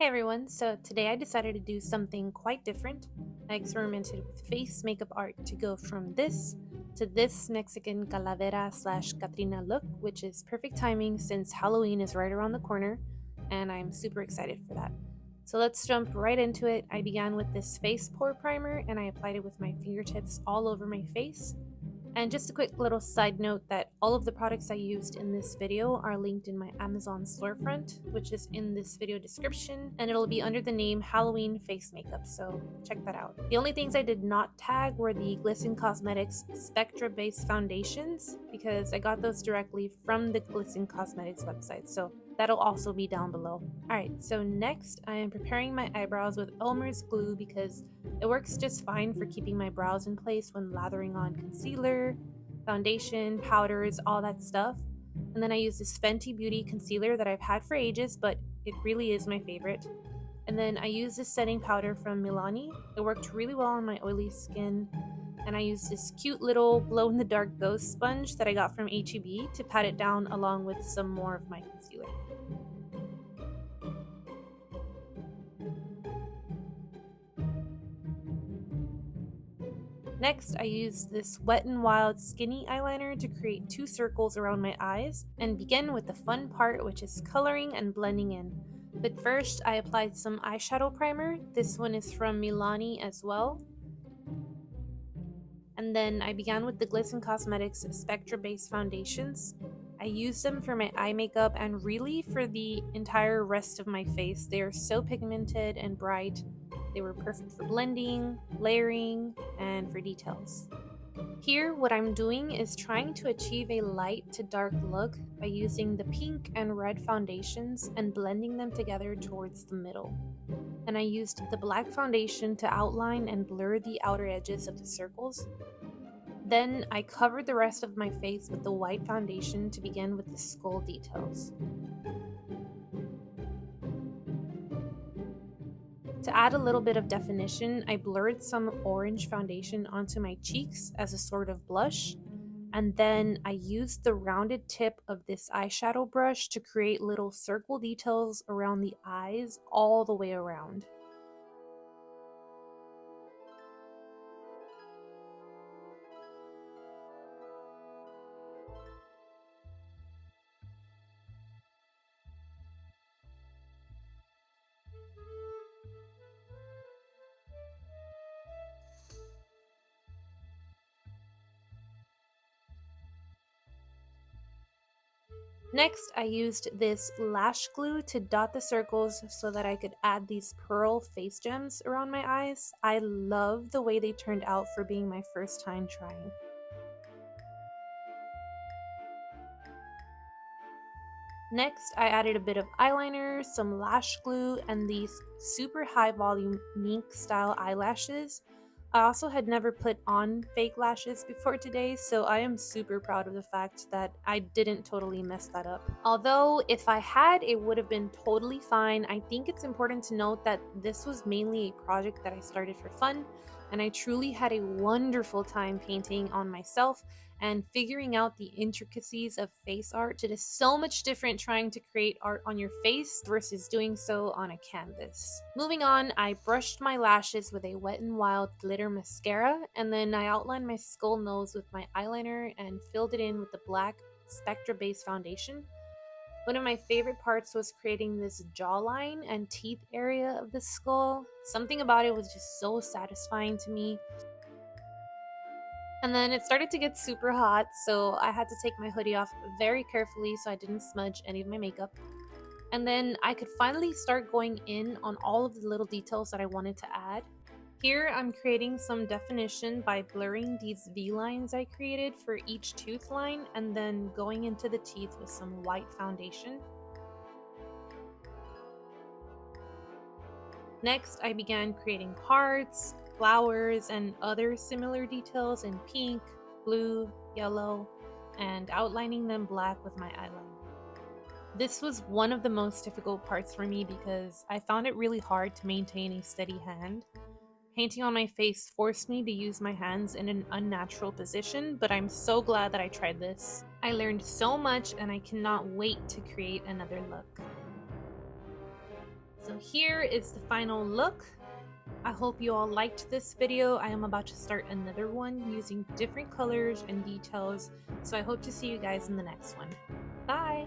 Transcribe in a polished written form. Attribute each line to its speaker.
Speaker 1: Hey everyone, so today I decided to do something quite different. I experimented with face makeup art to go from this to this Mexican calavera slash Katrina look, which is perfect timing since Halloween is right around the corner, and I'm super excited for that. So let's jump right into it. I began with this face pore primer and I applied it with my fingertips all over my face. And just a quick little side note that all of the products I used in this video are linked in my Amazon storefront, which is in this video description, and it'll be under the name Halloween Face Makeup, so check that out. The only things I did not tag were the Glisten Cosmetics Spectra Base Foundations, because I got those directly from the Glisten Cosmetics website, so that'll also be down below. Alright, so next I am preparing my eyebrows with Elmer's glue because it works just fine for keeping my brows in place when lathering on concealer, foundation, powders, all that stuff. And then I use this Fenty Beauty concealer that I've had for ages, but it really is my favorite. And then I use this setting powder from Milani. It worked really well on my oily skin. And I used this cute little glow-in-the-dark ghost sponge that I got from H-E-B to pat it down along with some more of my concealer. Next, I used this Wet n Wild skinny eyeliner to create two circles around my eyes and begin with the fun part, which is coloring and blending in. But first, I applied some eyeshadow primer. This one is from Milani as well. And then I began with the Glisten Cosmetics Spectra Base Foundations. I used them for my eye makeup and really for the entire rest of my face. They are so pigmented and bright. They were perfect for blending, layering, and for details. Here, what I'm doing is trying to achieve a light to dark look by using the pink and red foundations and blending them together towards the middle. And I used the black foundation to outline and blur the outer edges of the circles. Then I covered the rest of my face with the white foundation to begin with the skull details. To add a little bit of definition, I blurred some orange foundation onto my cheeks as a sort of blush, and then I used the rounded tip of this eyeshadow brush to create little circle details around the eyes all the way around. Next, I used this lash glue to dot the circles so that I could add these pearl face gems around my eyes. I love the way they turned out for being my first time trying. Next, I added a bit of eyeliner, some lash glue, and these super high volume mink style eyelashes. I also had never put on fake lashes before today, so I am super proud of the fact that I didn't totally mess that up. Although, if I had, it would have been totally fine. I think it's important to note that this was mainly a project that I started for fun, and I truly had a wonderful time painting on myself and figuring out the intricacies of face art. It is so much different trying to create art on your face versus doing so on a canvas. Moving on, I brushed my lashes with a Wet n Wild glitter mascara, and then I outlined my skull nose with my eyeliner and filled it in with the black Spectra Base foundation. One of my favorite parts was creating this jawline and teeth area of the skull. Something about it was just so satisfying to me. And then it started to get super hot, so I had to take my hoodie off very carefully so I didn't smudge any of my makeup. And then I could finally start going in on all of the little details that I wanted to add. Here I'm creating some definition by blurring these V-lines I created for each tooth line and then going into the teeth with some white foundation. Next, I began creating hearts, flowers, and other similar details in pink, blue, yellow, and outlining them black with my eyeliner. This was one of the most difficult parts for me because I found it really hard to maintain a steady hand. Painting on my face forced me to use my hands in an unnatural position, but I'm so glad that I tried this. I learned so much and I cannot wait to create another look. So here is the final look. I hope you all liked this video. I am about to start another one using different colors and details. So I hope to see you guys in the next one. Bye!